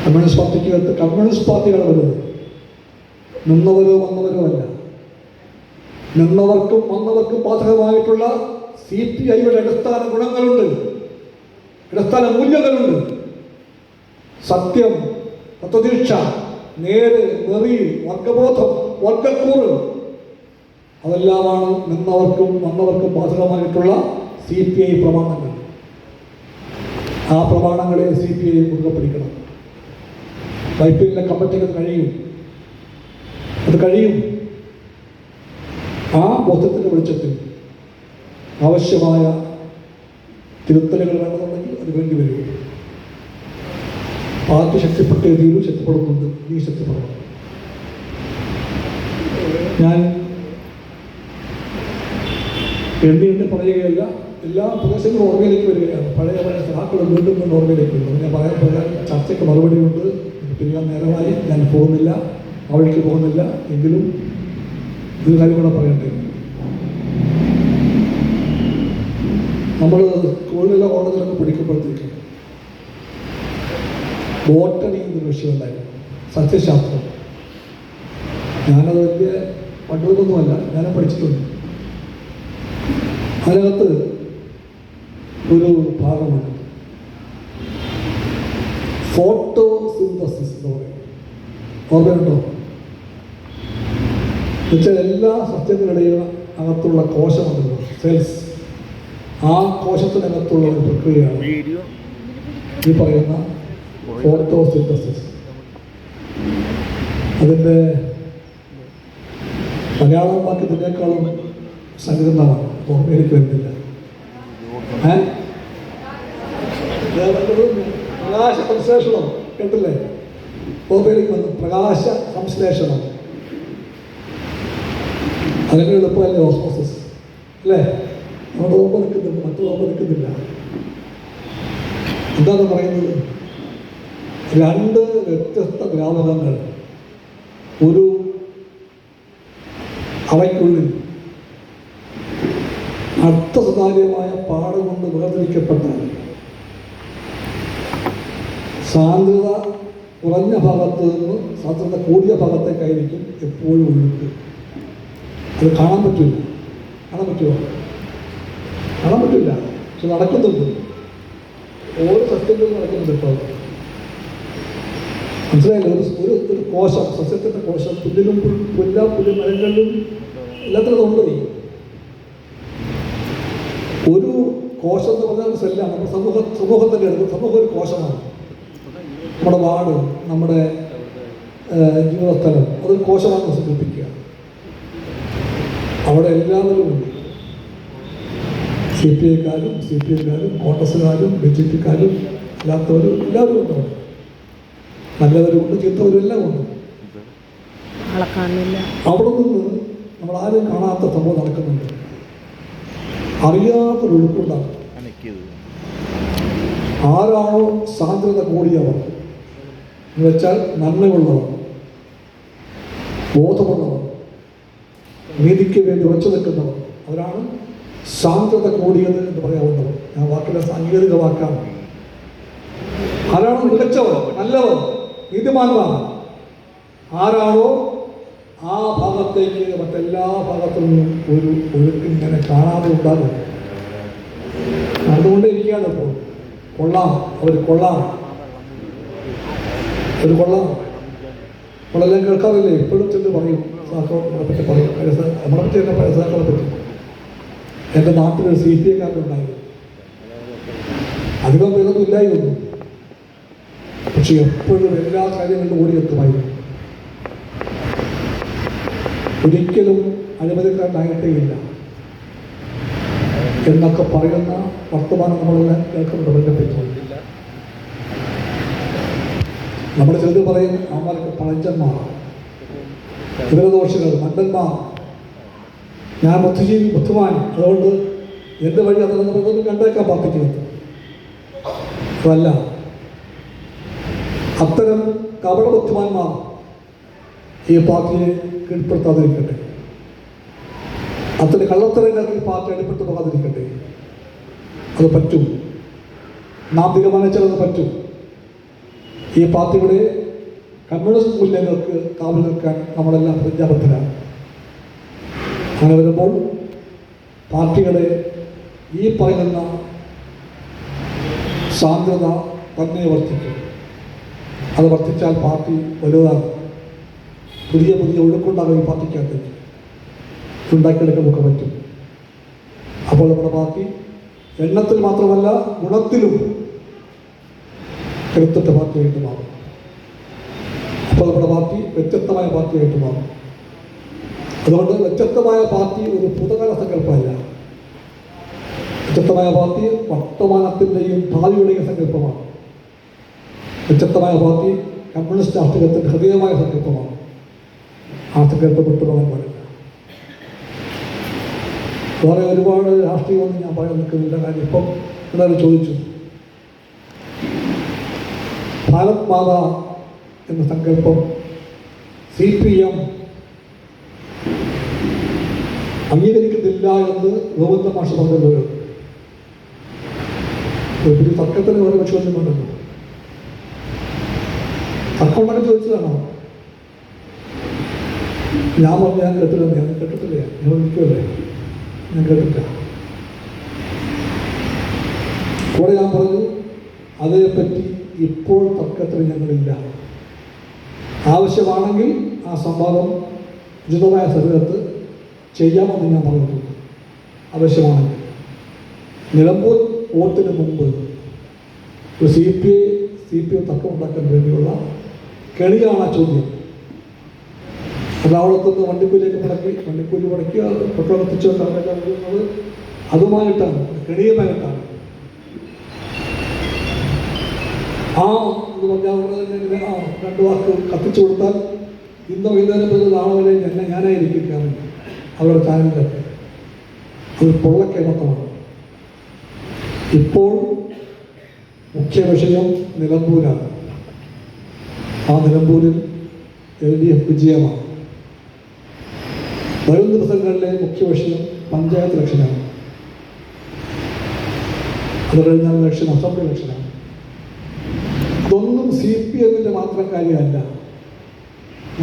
കമ്മ്യൂണിസ്റ്റ് പാർട്ടികൾ വരുന്നത് നിന്നവരോ വന്നവരോ അല്ല. നിന്നവർക്കും വന്നവർക്കും ബാധകമായിട്ടുള്ള CPIയുടെ അടിസ്ഥാന ഗുണങ്ങളുണ്ട്, അടിസ്ഥാന മൂല്യങ്ങളുണ്ട്. സത്യം, തത്വദീക്ഷ, നേര്, നെറി, വർഗബോധം, വർഗക്കൂറ്, അതെല്ലാമാണ് നിന്നവർക്കും വന്നവർക്കും ബാധകമായിട്ടുള്ള CPI പ്രമാണങ്ങൾ. ആ പ്രമാണങ്ങളെ CPI മുറുകെ പിടിക്കണം. IPL കമ്മിറ്റിക്ക് അത് കഴിയും. ആ ബോധത്തിൻ്റെ വെളിച്ചത്തിൽ ആവശ്യമായ തിരുത്തലുകൾ വേണമെന്നുണ്ടെങ്കിൽ അത് വേണ്ടി വരും. പാർട്ടി ശക്തിപ്പെട്ടേ തീരും, ശക്തിപ്പെടുന്നുണ്ട്. ഈ ശക്തിപ്പെടണം. ഞാൻ എണ്ണി പറയുകയല്ല, എല്ലാ പ്രദേശങ്ങളും ഓർമ്മയിലേക്ക് വരികയാണ്. പഴയ സഹാക്കൾ വീണ്ടും ഓർമ്മയിലേക്ക് വരും. ഞാൻ പറയാൻ ചർച്ചയ്ക്ക് മറുപടിയുണ്ട്. പിരിയാൻ നേരമായി, ഞാൻ പോകുന്നില്ല, അവിടേക്ക് പോകുന്നില്ല. എങ്കിലും ഒരു കാര്യം കൂടെ പറയട്ടെ. നമ്മൾ സ്കൂളിലോ കോളേജിലൊക്കെ പഠിക്കുമ്പോഴത്തേക്ക് ബോട്ടണി എന്നൊരു വിഷയമുണ്ടായിരുന്നു, സസ്യശാസ്ത്രം. ഞാനത് വലിയ പണ്ഡിതമൊന്നുമല്ല, ഞാനും പഠിച്ചിട്ടുണ്ട്. അതിനകത്ത് ഒരു ഭാഗമുണ്ട്, ഫോട്ടോസിന്തസിസ് എന്ന് പറയും. ഓർമ്മയുണ്ടോ? എന്നുവെച്ചാൽ എല്ലാ സസ്യങ്ങളുടെയും അകത്തുള്ള കോശമുണ്ടല്ലോ, സെൽസ്. ആ കോശത്തിനകത്തുള്ള ഒരു പ്രക്രിയയാണ് ഈ പറയുന്ന ഫോട്ടോസിന്തസിസ്. അതിൻ്റെ മലയാളം വാക്യത്തിനേക്കാളും സങ്കീർണമാണ്, ഓർമ്മയിലേക്ക് വരുന്നില്ല. പ്രകാശ സംശ്ലേഷണം കേട്ടില്ലേ? ഓർമ്മയിലേക്ക് വന്നു, പ്രകാശ സംശ്ലേഷണം. അതിന് എളുപ്പമല്ലേ ഓസ്മോസിസ്, അല്ലേ? നമ്മുടെ ഓർമ്മ നിൽക്കുന്നുണ്ട്, മറ്റുള്ള ഓർമ്മ നിൽക്കുന്നില്ല. എന്താണ് പറയുന്നത്? രണ്ട് വ്യത്യസ്ത ദ്രാവകങ്ങൾ ഒരു അവയ്ക്കുള്ളിൽ അർത്ഥസുതാര്യമായ പാട് കൊണ്ട് വേർതിരിക്കപ്പെട്ടാൽ സാന്ദ്രത കുറഞ്ഞ ഭാഗത്ത് നിന്ന് സാന്ദ്രത കൂടിയ ഭാഗത്തേക്കായിരിക്കും എപ്പോഴും ഒഴുക്ക്. അത് കാണാൻ പറ്റില്ല. കാണാൻ പറ്റുമോ? കാണാൻ പറ്റില്ല. പക്ഷെ നടക്കുന്നുണ്ട്. ഓരോ സസ്യത്തിലും നടക്കുന്നുണ്ട്. ഇപ്പോൾ മനസ്സിലായില്ല? ഒരു കോശം, സസ്യത്തിൻ്റെ കോശം പുല്ലിലും പുല്ല് മരങ്ങളിലും എല്ലാത്തിലും ഉണ്ട്. ഒരു കോശം എന്ന് പറഞ്ഞാൽ ഒരു സെല്ലാണ്. നമ്മുടെ സമൂഹത്തിൻ്റെ അടുത്ത് സമൂഹം ഒരു കോശമാണ്. നമ്മുടെ വാർഡ്, നമ്മുടെ ജീവിതസ്ഥലം, അതൊരു കോശമാണെന്ന് സങ്കല്പിക്കുക. അവിടെ എല്ലാവരും ഉണ്ട്. CPI-ക്കാരും CPM-കാരും കോൺഗ്രസ്സുകാരും BJP-ക്കാരും അല്ലാത്തവരും എല്ലാവരും ഉണ്ട്. അവിടെ നല്ലവരുമുണ്ട്, ചീത്തവരും എല്ലാം ഉണ്ട്. അവിടെ നിന്ന് നമ്മൾ ആരും കാണാത്ത സംഭവം നടക്കുന്നുണ്ട്. അറിയാത്തൊരു ഒഴുക്കുണ്ടാകും. ആരാണോ സാന്ദ്രത കൂടിയവർ എന്ന് വെച്ചാൽ നന്മയുള്ളവർ, ബോധമുള്ളവർ, നീതിക്ക് വേണ്ടി ഉറച്ചു നിൽക്കുന്നവർ, അവരാണ് സാന്ദ്രത കൂടിയത് എന്ന് പറയാവുന്നവർ. ഞാൻ വാക്കിലെ സാങ്കേതിക വാക്കാണ്. ആരാണോ മികച്ചവർ, നല്ലവർ, നീതിമാന്മാർ, ആരാണോ ആ ഭാഗത്തേക്ക് മറ്റെല്ലാ ഭാഗത്തു നിന്നും ഒരു ഒഴുക്കിങ്ങനെ കാണാതെ ഉണ്ടാകും. അതുകൊണ്ട് ഇരിക്കുകയാണ്. ഇപ്പോൾ കൊള്ളാം, അവർ കൊള്ളാം, ഒരു കൊള്ളാം. നമ്മളെല്ലാം കേൾക്കാറില്ലേ? ഇപ്പോഴും ചെന്ന് പറയും, നമ്മളെ പറ്റി പറയും, നമ്മളെ പറ്റി തന്നെ പഴയസാക്കളെ പറ്റി. എൻ്റെ നാട്ടിലൊരു CPI-കാരനുണ്ടായിരുന്നു. അധികം പേരൊന്നും ഇല്ലായിരുന്നു. പക്ഷെ എപ്പോഴും എല്ലാ കാര്യങ്ങളിലും ഓടിയെത്തുമായിരുന്നു. ഒരിക്കലും അഴിമതിക്കാരനായിട്ടേ ഇല്ല എന്നൊക്കെ പറയുന്ന വർത്തമാനം നമ്മളെല്ലാം കേൾക്കുന്നുണ്ട്. ബന്ധപ്പെട്ടില്ല. നമ്മൾ ചിലത് പറയും അവന്മാർക്ക് പഴഞ്ചന്മാർ, വിവരദോഷികൾ, മണ്ടന്മാർ, ഞാൻ ബുദ്ധിജീവി, ബുദ്ധിമാൻ, അതുകൊണ്ട് എൻ്റെ വഴി അതെന്ന് പറയുന്നത് കണ്ടേക്കാൻ പാർട്ടിക്കുന്നത്. അതല്ല, അത്തരം കപട ബുദ്ധിമാന്മാർ ഈ പാർട്ടിയെ കീഴ്പ്പെടുത്താതിരിക്കട്ടെ. അത്തരം കള്ളത്തരങ്ങൾക്ക് ഈ പാർട്ടി അടിപ്പെട്ടു പോകാതിരിക്കട്ടെ. അത് പറ്റും. നാം തീരുമാനിച്ചാൽ അത് പറ്റും. ഈ പാർട്ടിയുടെ കമ്മ്യൂണിസ്റ്റ് മൂല്യങ്ങൾക്ക് കാവൽ നിൽക്കാൻ നമ്മളെല്ലാം പ്രതിജ്ഞാബദ്ധരാണ്. അങ്ങനെ വരുമ്പോൾ പാർട്ടികളെ ഈ പറയുന്ന സാന്ദ്രത തന്നെ വർദ്ധിക്കും. അത് വർദ്ധിച്ചാൽ പാർട്ടി വലുതാകും. പുതിയ പുതിയ ഒഴുക്കുണ്ടാകും. ഈ പാർട്ടിക്കകത്തേക്ക് ഉണ്ടാക്കിയെടുക്കാൻ നമുക്ക് പറ്റും. അപ്പോൾ നമ്മുടെ പാർട്ടി എണ്ണത്തിൽ മാത്രമല്ല ഗുണത്തിലും കരുത്തുറ്റ പാർട്ടിയായിട്ട് മാറും. അപ്പോൾ നമ്മുടെ പാർട്ടി വ്യത്യസ്തമായ പാർട്ടിയായിട്ട് മാറും. അതുകൊണ്ട് വ്യത്യസ്തമായ പാർട്ടി ഒരു ഭൂതകാല സങ്കല്പമല്ല. വ്യത്യസ്തമായ പാർട്ടി വർത്തമാനത്തിൻ്റെയും ഭാവിയുടെയും സങ്കല്പമാണ്. വ്യത്യസ്തമായ പാർട്ടി കമ്മ്യൂണിസ്റ്റ് രാഷ്ട്രീയത്തിൻ്റെ ഹൃദയമായ സങ്കല്പമാണ്. ആ സങ്കല്പം വിട്ടുപോകാൻ പാടില്ല. വേറെ ഒരുപാട് രാഷ്ട്രീയമൊന്നും ഞാൻ പറയാൻ നിൽക്കുന്നില്ല. കാര്യം ഇപ്പം എല്ലാവരും ചോദിച്ചു, ഭാരത് മാതാ എന്ന സങ്കല്പം CPM അംഗീകരിക്കുന്നില്ല എന്ന് ഗോവിന്ദ മാഷ് പറഞ്ഞല്ലോ. ഒരു തർക്കത്തിന് വേറെ വിഷയമൊന്നുമുണ്ടല്ലോ. തർക്കം ഉണ്ടാക്കി ചോദിച്ചതാണോ? ഞാൻ പറഞ്ഞു ഞാൻ കേട്ടില്ല. ഞാൻ കേട്ടിട്ടില്ല. ഞാൻ വിളിക്കുമല്ലേ? ഞാൻ കേട്ടില്ല. കൂടെ ഞാൻ പറഞ്ഞു അതേപ്പറ്റി ഇപ്പോൾ തർക്കത്തിന് ഞങ്ങളില്ല. ആവശ്യമാണെങ്കിൽ ആ സംവാദം ഉചിതമായ സമയത്ത് ചെയ്യാമെന്ന് ഞാൻ പറഞ്ഞിട്ടുണ്ട്. ആവശ്യമാണെങ്കിൽ നിലമ്പൂർ വോട്ടിന് മുമ്പ് ഒരു CPM തർക്കം ഉണ്ടാക്കാൻ വേണ്ടിയുള്ള കെണിയാണ് ആ ചോദ്യം. എറണാകുളത്തുനിന്ന് വണ്ടിക്കൂലി മുടക്കി പെട്രോൾ എത്തിച്ചുകൊണ്ടാണ് എല്ലാം. അതുമായിട്ടാണ്, കെണിയുമായിട്ടാണ്. എന്ന് പറഞ്ഞാൽ രണ്ട് വാക്ക് കത്തിച്ചു കൊടുത്താൽ ഇന്ന് വൈകുന്നേരം മുതൽ നാളെ വരെ ഞാനായിരിക്കും അവരുടെ ചാനലിലൊക്കെ. അത് പൊള്ളക്കേമത്തമാണ്. ഇപ്പോൾ മുഖ്യ വിഷയം നിലമ്പൂരാണ്. ആ നിലമ്പൂരിൽ LDF വിജയമാണ്. വരും ദിവസങ്ങളിലെ മുഖ്യ വിഷയം പഞ്ചായത്ത് ഇലക്ഷനാണ്. അത് കഴിഞ്ഞാൽ ഇലക്ഷൻ അസംബ്ലി ഇലക്ഷനാണ്. ഇതൊന്നും CPM-ന്റെ മാത്രം കാര്യമല്ല,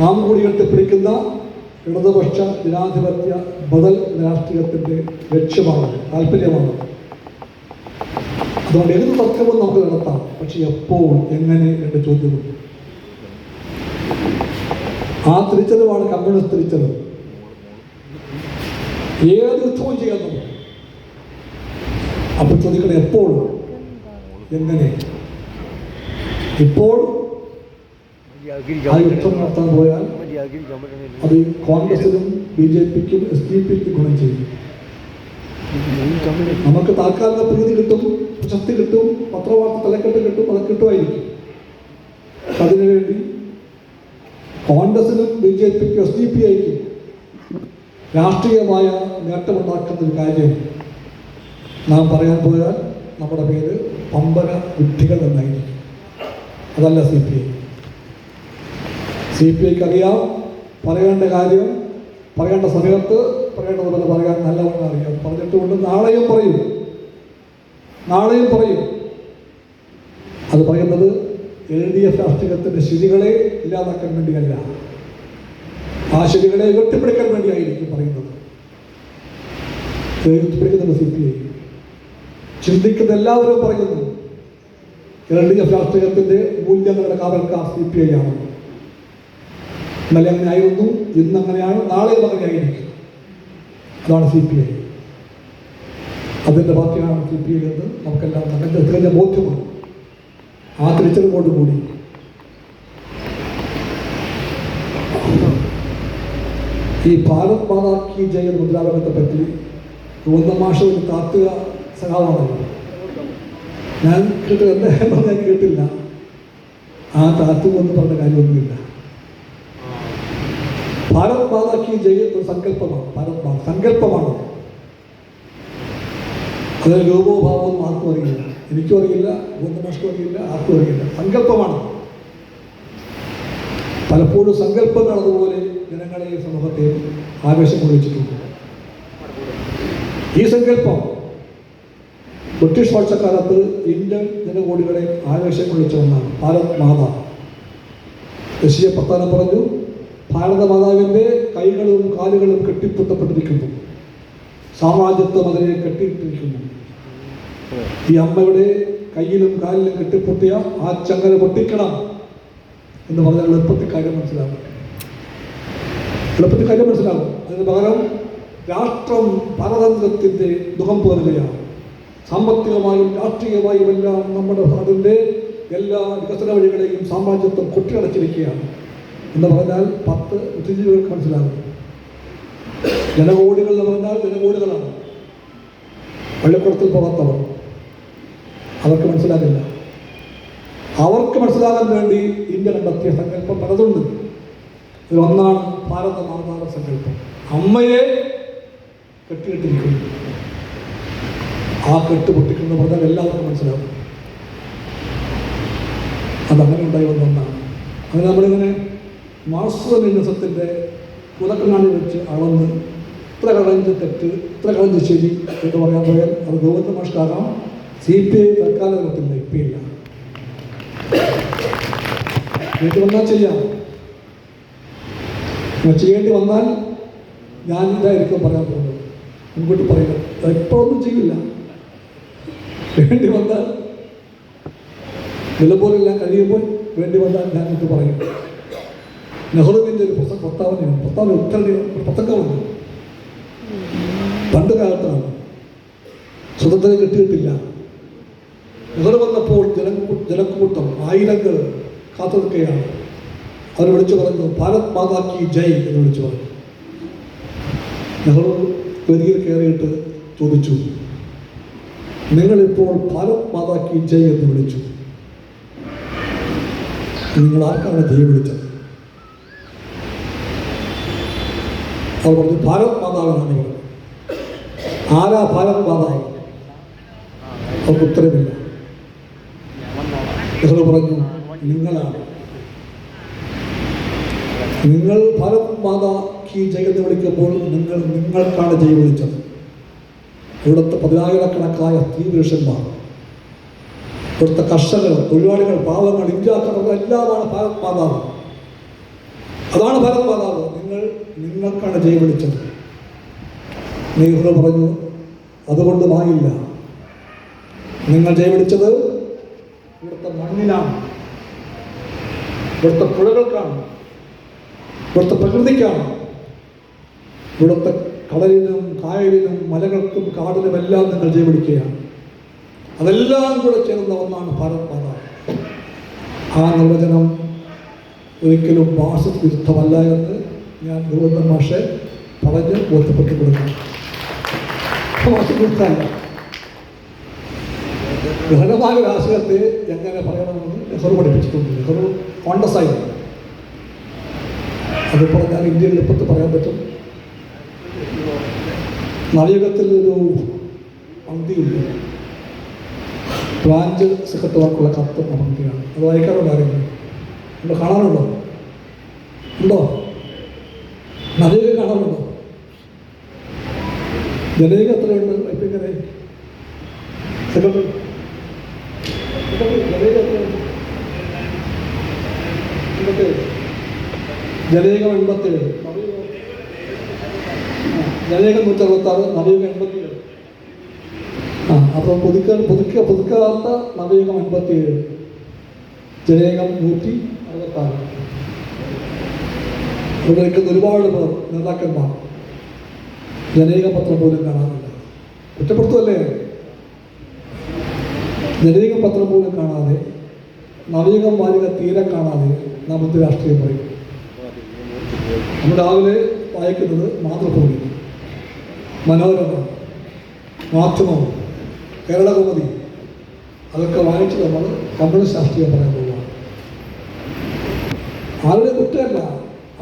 നാം കൂടി കെട്ടിപ്പിടിക്കുന്ന ഇടതുപക്ഷ ജനാധിപത്യ ബദൽ രാഷ്ട്രീയത്തിൻ്റെ ലക്ഷ്യമാണ്, താല്പര്യമാണ്. അതുകൊണ്ട് ഏത് തർക്കവും നമുക്ക് നടത്താം, പക്ഷെ എപ്പോൾ, എങ്ങനെ എന്ന ചോദ്യമുണ്ട്. ആ തിരിച്ചറിവാണ് കമ്മ്യൂണിസ്റ്റ് തിരിച്ചറിവ്. ഏത് യുദ്ധവും ചെയ്യാൻ നമുക്ക്. അപ്പോൾ ചോദിക്കണം എപ്പോൾ, എങ്ങനെ. ഇപ്പോൾ ആ യുദ്ധം നടത്താൻ പോയാൽ അത് കോൺഗ്രസിനും BJP-ക്കും SDP-ക്കും ഗുണം ചെയ്യും. നമുക്ക് താൽക്കാലിക പ്രീതി കിട്ടും, പ്രശസ്തി കിട്ടും, പത്രവാർത്ത തലക്കെട്ട് കിട്ടും, അത് കിട്ടുമായിരിക്കും. അതിനുവേണ്ടി കോൺഗ്രസിനും BJP-ക്കും SDP-ക്കും രാഷ്ട്രീയമായ നേട്ടമുണ്ടാക്കുന്ന ഒരു കാര്യം നാം പറയാൻ പോയാൽ നമ്മുടെ പേര് പമ്പര വിഡ്ഢികൾ എന്നായിരിക്കും. അതല്ല CPI-ക്ക് അറിയാം പറയേണ്ട കാര്യം, പറയേണ്ട സമയത്ത് പറയേണ്ടതുപോലെ പറയാൻ നല്ലവണ്ണം അറിയാം. പറഞ്ഞിട്ടുകൊണ്ട് നാളെയും പറയും. അത് പറയുന്നത് LDF രാഷ്ട്രീയത്തിൻ്റെ ശരികളെ ഇല്ലാതാക്കാൻ വേണ്ടിയല്ല, ആ ശരികളെ കെട്ടിപ്പിടിക്കാൻ വേണ്ടിയായിരിക്കും പറയുന്നത്. കെട്ടിപ്പിടിക്കുന്നുണ്ട് CPI. ചിന്തിക്കുന്ന എല്ലാവരും പറയുന്നു LDF രാഷ്ട്രീയത്തിൻ്റെ മൂല്യങ്ങളുടെ കാവൽക്കാർ CPI ആണ്. ഇന്നലെ അങ്ങനെ ആയിരുന്നു, ഇന്ന് അങ്ങനെയാണ്, നാളെയും അങ്ങനെയായിരിക്കും. അതാണ് CPI. അതിൻ്റെ പാർട്ടിയാണ് CPI എന്ന് നമുക്കെല്ലാം നല്ല ബോധ്യമാണ്. ആ തിരിച്ചറിവോടുകൂടി ഈ ഭാരത് മാതാ കി ജയ് എന്ന മുദ്രാവാക്യത്തെ പറ്റി ഗോവിന്ദമാഷ ഒരു താത്വിക സഖാവാണല്ലോ. ഞാൻ കേട്ടത് എന്തായാലും ഞാൻ കേട്ടില്ല. ആ താത്വികം എന്ന് പറഞ്ഞ കാര്യമൊന്നുമില്ല. ഭാരത് മാതാ കി ജയ് ഒരു സങ്കല്പമാണ്. ഭാരത് മാത സങ്കല്പമാണ്. അതിന് രൂപവും ഭാവവും ആർക്കും അറിയില്ല, എനിക്കും അറിയില്ല, ഗോവിന്ദമാഷ്ക്കും അറിയില്ല, ആർക്കും അറിയില്ല. സങ്കല്പമാണ്. പലപ്പോഴും സങ്കല്പങ്ങൾ അതുപോലെ ജനങ്ങളെ, സമൂഹത്തെ ആവേശം കൊള്ളിച്ചിട്ടുണ്ട്. ഈ സങ്കല്പം ബ്രിട്ടീഷ് വാഴ്ചക്കാലത്ത് ഇന്ത്യൻ ജനകോടികളെ ആവേശം കൊള്ളിച്ച ഒന്നാണ്. ഭാരത് മാതാ ദേശീയ പ്രസ്ഥാനം പറഞ്ഞു, ഭാരതമാതാവിൻ്റെ കൈകളും കാലുകളും കെട്ടിപ്പൊത്തപ്പെട്ടിരിക്കുന്നു, സാമ്രാജ്യത്വം അതിനെ കെട്ടിയിട്ടിരിക്കുന്നു. ഈ അമ്മയുടെ കയ്യിലും കാലിലും കെട്ടിപ്പൊട്ടിയ ആ ചങ്ങല പൊട്ടിക്കണം എന്ന് പറഞ്ഞാൽ എളുപ്പത്തിൽ കാര്യം മനസ്സിലാകും. അതിന് പകരം രാഷ്ട്രം പരതന്ത്രത്തിൻ്റെ മുഖം പേറുകയാണ്. സാമ്പത്തികമായും രാഷ്ട്രീയമായും എല്ലാം നമ്മുടെ അതിൻ്റെ എല്ലാ വികസന വഴികളെയും സാമ്രാജ്യത്വം കൊട്ടിയടച്ചിരിക്കുകയാണ് എന്ന് പറഞ്ഞാൽ 10 ബുദ്ധിജീവികൾക്ക് മനസ്സിലാകും. ജനകോടികൾ എന്ന് പറഞ്ഞാൽ ജനകോടികളാണ്. പള്ളിക്കൂടത്തിൽ പോകാത്തവർ, അവർക്ക് മനസ്സിലാകില്ല. അവർക്ക് മനസ്സിലാകാൻ വേണ്ടി ഇന്ത്യ കണ്ടെത്തിയ സങ്കല്പം പലതുണ്ട്. ഇതിലൊന്നാണ് ഭാരത മാതാവിന്റെ സങ്കല്പം. അമ്മയെ കെട്ടിയിട്ടിരിക്കുന്നു. ആ കെട്ട് പൊട്ടിക്കുന്നു പറഞ്ഞാൽ എല്ലാവർക്കും മനസ്സിലാവും. അതങ്ങനെ ഉണ്ടായി വന്ന ഒന്നാണ്. അങ്ങനെ നമ്മളിങ്ങനെ മാർക്സിസത്തിൻ്റെ കുലക്കണ്ണാടി വെച്ച് അളന്ന് ഇത്ര കളഞ്ഞ് തെറ്റ്, ഇത്ര കളഞ്ഞ് ശരി എന്ന് പറയാൻ പോയാൽ അത് ഗോവിന്ദമാഷ്കാകാം. CPI തൽക്കാലം പറ്റില്ല, ഇപ്പം ഇല്ല. വീട്ടിൽ വന്നാൽ ചെയ്യാം. ചെയ്യേണ്ടി വന്നാൽ ഞാൻ ഇതായിരിക്കും പറയാൻ പോകുന്നത്. മുൻകൂട്ടി പറയുക, എപ്പോഴൊന്നും ചെയ്യില്ല. വേണ്ടി വന്നാൽ നിലപോലെല്ലാം കഴിയുമ്പോൾ വേണ്ടി വന്നാൽ ഞാൻ ഇത് പറയും. നെഹ്റുവിൻ്റെ ഒരു പ്രസ്താവന പ്രസംഗമുണ്ട്. പണ്ട് കാലത്താണ്, സ്വതന്ത്രം കിട്ടിയിട്ടില്ല. നെഹ്റു വന്നപ്പോൾ ജനക്കൂട്ടം ആയിരങ്ങൾ കാത്തു നിൽക്കുകയാണ്. അവർ വിളിച്ചു പറഞ്ഞു, ഭാരത് മാതാ കി ജയ് എന്ന് വിളിച്ചു പറഞ്ഞു. നെഹ്റു വേദിയിൽ കയറിയിട്ട് ചോദിച്ചു, നിങ്ങളിപ്പോൾ ഭാരത് മാതാ കി ജയ് എന്ന് വിളിച്ചു, നിങ്ങൾ ആർക്കാണ് ജയ് വിളിച്ചത്? അവർ പറഞ്ഞു, ഭാരത് മാതാവിനാണ് പറഞ്ഞു. ആരാ ഭാരത് മാതാവ്? അവർക്ക് ഉത്തരമില്ല. നെഹ്റു പറഞ്ഞു, നിങ്ങളാണ്. നിങ്ങൾ ഭാരത് മാതാ കി ജയ് എന്ന് വിളിക്കുമ്പോൾ നിങ്ങൾക്കാണ് ജയ് വിളിച്ചത്. ഇവിടുത്തെ 10,000-കണക്കായ സ്ത്രീ പുരുഷന്മാർ ഇവിടുത്തെ കർഷകർ, തൊഴിലാളികൾ, പാവങ്ങൾ, ഇന്ത്യക്കാർ എല്ലാമാണ് ഭാരത് മാതാവ്. അതാണ് ഭാരത് മാതാവ്. നിങ്ങൾക്കാണ് ജയ് വിളിച്ചത്. നെഹ്റു പറഞ്ഞു അതുകൊണ്ട് വാങ്ങില്ല. നിങ്ങൾ ജയ് വിളിച്ചത് ഇവിടുത്തെ മണ്ണിനാണ്, ഇവിടുത്തെ പുഴകൾക്കാണ്, ഇവിടുത്തെ പ്രകൃതിക്കാണ്, ഇവിടുത്തെ കടലിനും കായലിനും മലകൾക്കും കാടിനും എല്ലാം നിങ്ങൾ ജയ് വിളിക്കുകയാണ്. അതെല്ലാം കൂടെ ചേർന്ന ഒന്നാണ് ഭാരത് മാതാവ്. ആ നിർവചനം ഒരിക്കലും ഭാഷയ്ക്ക് വിരുദ്ധമല്ല എന്ന് ഞാൻ ഗോവിന്ദൻ മാഷെ പറഞ്ഞ് ബോധ്യപ്പെട്ടു കൊടുക്കാം. ഭാഷയ്ക്ക് വിരുദ്ധമല്ല. ഗഹനമായ രാഷ്ട്രീയത്തെ എങ്ങനെ പറയണമെന്ന് നെഹ്റു പഠിപ്പിച്ചിട്ടുണ്ട്. നെഹ്റു കോൺഗ്രസ്സായിരുന്നു. അത് പറഞ്ഞാൽ ഇന്ത്യയിൽ എളുപ്പത്തിൽ പറയാൻ പറ്റും. നവയുഗത്തിൽ ഒരു പങ്ക്തിയുണ്ട്, ബ്രാഞ്ച് സെക്രട്ടറിമാർക്കുള്ള കത്ത് പങ്ക്തിയാണ്. അത് വായിക്കാറുണ്ട് ആരെങ്കിലും? നമ്മൾ കാണാറുണ്ടോ? ഉണ്ടോ? നവയുഗം കാണാറുണ്ടോ? ജനയുഗം എത്രയുണ്ട്? ഇങ്ങനെ സെക്രട്ടറി ജനയുഗം 87, ജനയുഗം 166, നവയുഗം 87. അപ്പോൾ പുതുക്കാത്ത നവയുഗം 87, ജനയുഗം 166. ഇവിടെ നിൽക്കുന്ന ഒരുപാട് പേർ നേതാക്കന്മാർ ജനയുഗ പത്രം പോലും കാണാറില്ല. കുറ്റപ്പെടുത്തുമല്ലേ? ജനയുഗ പത്രം പോലും കാണാതെ, നവയുഗം വാരിക തീരെ കാണാതെ നാം എന്ത് രാഷ്ട്രീയം പറയും? നമ്മൾ രാവിലെ വായിക്കുന്നത് മാതൃഭൂമി, മനോരമ, മാധ്യമം, കേരളകൗമുദി, അതൊക്കെ വായിച്ച് നമ്മൾ കമ്മ്യൂണിസ്റ്റ് രാഷ്ട്രീയം പറയാൻ പോവുകയാണ്. ആരുടെ കുറ്റമല്ല,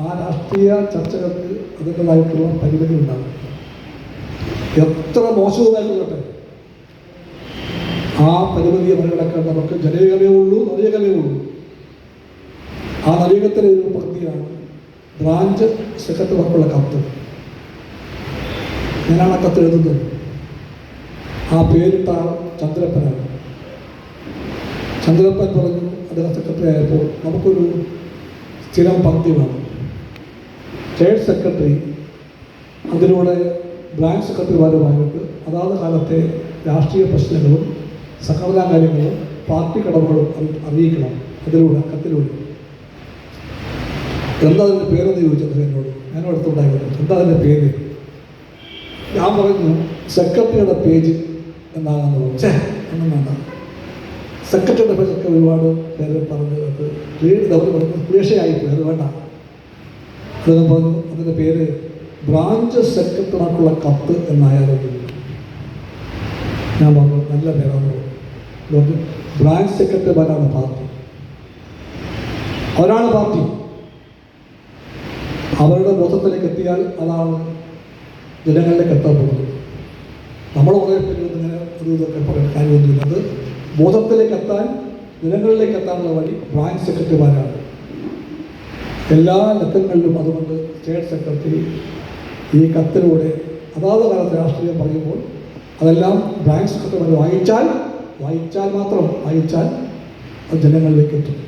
ആ രാഷ്ട്രീയ ചർച്ചകൾക്ക് അതിൻ്റെതായിട്ടുള്ള പരിമിതി ഉണ്ടാകും. എത്ര മോശവുമായിക്കൊള്ളട്ടെ, ആ പരിമിതിയെ മറികടക്കാൻ നമുക്ക് ജനയുഗമേ ഉള്ളൂ, നവയുഗമേ ഉള്ളൂ. ആ നവയുഗത്തിലെ ഒരു പ്രക്രിയയാണ് ബ്രാഞ്ച് സെക്രട്ടറിമാർക്കുള്ള കത്ത്. ഞാനാണ് ആ കത്ത് എഴുതുന്നത്. ആ പേരിട്ട ആൾ ചന്ദ്രപ്പനാണ്. ചന്ദ്രപ്പൻ പറഞ്ഞു അദ്ദേഹം സെക്രട്ടറി ആയപ്പോൾ നമുക്കൊരു സ്ഥിരം പങ്ക്തി വേണം. സ്റ്റേറ്റ് സെക്രട്ടറി അതിലൂടെ ബ്രാഞ്ച് സെക്രട്ടറിമാരുമായിട്ട് അതാത് കാലത്തെ രാഷ്ട്രീയ പ്രശ്നങ്ങളും സംഘടനാ കാര്യങ്ങളും പാർട്ടി കടമകളും അറിയിക്കണം. അതിലൂടെ കത്തിലൂടെ. എന്താ അതിൻ്റെ പേരെന്ന് ചോദിച്ചത് എന്നോട്. ഞാനും അടുത്തുണ്ടായിരുന്നു. എന്താ അതിൻ്റെ പേര്? ഞാൻ പറഞ്ഞു സെക്രട്ടറിയുടെ പേജ് എന്നാണെന്ന് പറഞ്ഞു. ഒന്നും വേണ്ട, സെക്രട്ടറിയുടെ പേജൊക്കെ ഒരുപാട് പേര് പറഞ്ഞ് അത് ക്ലേശയായിപ്പോയി, അത് വേണ്ട. അദ്ദേഹം പറഞ്ഞു അതിൻ്റെ പേര് ബ്രാഞ്ച് സെക്രട്ടറിമാർക്കുള്ള കത്ത് എന്നായാലും. ഞാൻ പറഞ്ഞു നല്ല പേരാണ്. ബ്രാഞ്ച് സെക്രട്ടറിമാരാണ് പാർട്ടി, അവരാണ് പാർട്ടി. അവരുടെ ബോധത്തിലേക്ക് എത്തിയാൽ അതാണ് ജനങ്ങളിലേക്ക് എത്താൻ പോകുന്നത്. നമ്മൾ കുറേ പേര് ഇങ്ങനെ ഒരു ഇതൊക്കെ പറയാൻ കാര്യമൊന്നുമില്ല. അത് ബോധത്തിലേക്ക് എത്താൻ, ജനങ്ങളിലേക്ക് എത്താനുള്ള വഴി ബ്രാഞ്ച് സെക്രട്ടറിമാരാണ് എല്ലാ ഘട്ടങ്ങളിലും. അതുകൊണ്ട് സ്റ്റേറ്റ് സെക്രട്ടറി ഈ കത്തിലൂടെ അതാത് കാലത്ത് രാഷ്ട്രീയം പറയുമ്പോൾ അതെല്ലാം ബ്രാഞ്ച് സെക്രട്ടറിമാർ വായിച്ചാൽ മാത്രം അത് ജനങ്ങളിലേക്ക് എത്തും.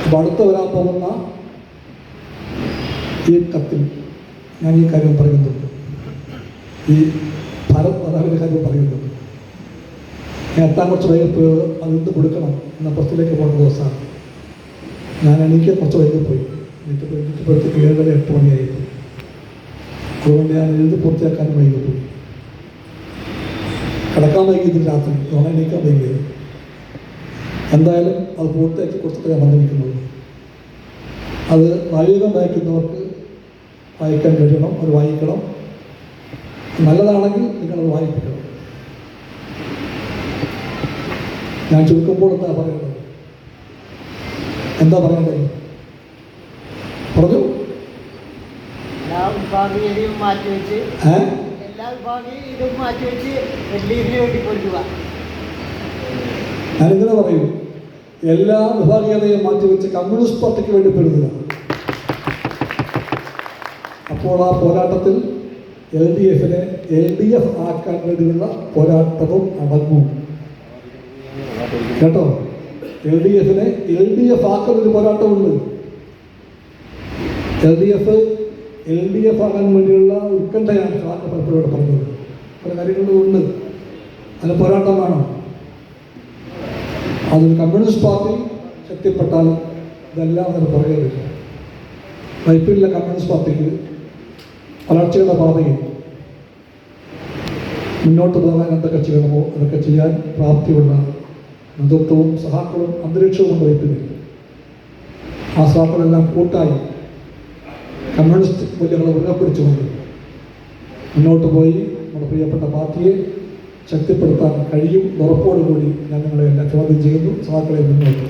അപ്പോൾ അടുത്ത് വരാൻ പോകുന്ന ഈ കത്തിൽ ഞാൻ ഈ കാര്യം പറയുന്നുണ്ട്, ഈ ഭാരത് മാതാവിൻ്റെ കാര്യം പറയുന്നുണ്ട്. ഞാൻ എത്താൻ കുറച്ച് വൈകിപ്പോയി, അതിന്ന് കൊടുക്കണം എന്ന പുറത്തിലേക്ക് പോകുന്ന ദിവസമാണ്. ഞാൻ എനിക്ക് കുറച്ച് വൈകിപ്പോയി. വീട്ടിപ്പോഴത്തേക്ക് 7-8 മണിയായിപ്പോയി. അതുകൊണ്ട് ഞാൻ എഴുതി പൂർത്തിയാക്കാനും വൈകിപ്പോയി. കിടക്കാൻ വൈകിയത് രാത്രി, അതുകൊണ്ട് എണീക്കാൻ വൈകിയത്. എന്തായാലും അത് പൂർത്തിയാക്കി കൊടുത്തിട്ട് ഞാൻ വന്നിരിക്കുന്നത്. അത് നവയുഗം വായിക്കുന്നവർക്ക് വായിക്കാൻ കഴിയണം, അത് വായിക്കണം. നല്ലതാണെങ്കിൽ നിങ്ങളത് വായിപ്പിക്കണം. ഞാൻ ചുരുക്കുമ്പോൾ എന്താ പറയേണ്ടത്? പറഞ്ഞു. ഞാനിങ്ങനെ പറയും, എല്ലാ വിഭാഗീയതയും മാറ്റിവെച്ച് കമ്മ്യൂണിസ്റ്റ് പാർട്ടിക്ക് വേണ്ടി പെടുക. അപ്പോൾ ആ പോരാട്ടത്തിൽ LDF ആക്കാൻ വേണ്ടിയുള്ള പോരാട്ടവും അടങ്ങും. കേട്ടോ. LDFിനെ LDF ആക്കുന്നൊരു പോരാട്ടമുണ്ട്. LDF ആകാൻ വേണ്ടിയുള്ള ഉത്കണ്ഠയാണ് പലപ്പോഴും പറഞ്ഞത്. പല കാര്യങ്ങളും ഉണ്ട്, അതിന് പോരാട്ടം വേണം. അതൊരു കമ്മ്യൂണിസ്റ്റ് പാർട്ടി ശക്തിപ്പെട്ടാൽ ഇതെല്ലാം അതിന് പുറകെ വരും. വൈപ്പിലെ കമ്മ്യൂണിസ്റ്റ് പാർട്ടിക്ക് വളർച്ചയുടെ പാതയിൽ മുന്നോട്ട് പോകാൻ എന്തൊക്കെ ചെയ്യണമോ അതൊക്കെ ചെയ്യാൻ പ്രാപ്തിയുള്ള നേതൃത്വവും സഹാക്കളും അന്തരീക്ഷവും കൊണ്ട് വയ്പ്പില്ല. ആ സഹാക്കളെല്ലാം കൂട്ടായി കമ്മ്യൂണിസ്റ്റ് മൂല്യങ്ങളെ ഉറപ്പിടിച്ചുകൊണ്ട് മുന്നോട്ട് പോയി നമ്മുടെ പ്രിയപ്പെട്ട പാർട്ടിയെ ശക്തിപ്പെടുത്താൻ കഴിയും. ഉറപ്പോടുകൂടി ഞാൻ നിങ്ങളെ എല്ലാം ചോദ്യം ചെയ്യുന്നു. സഹാക്കളെ മുന്നോട്ട്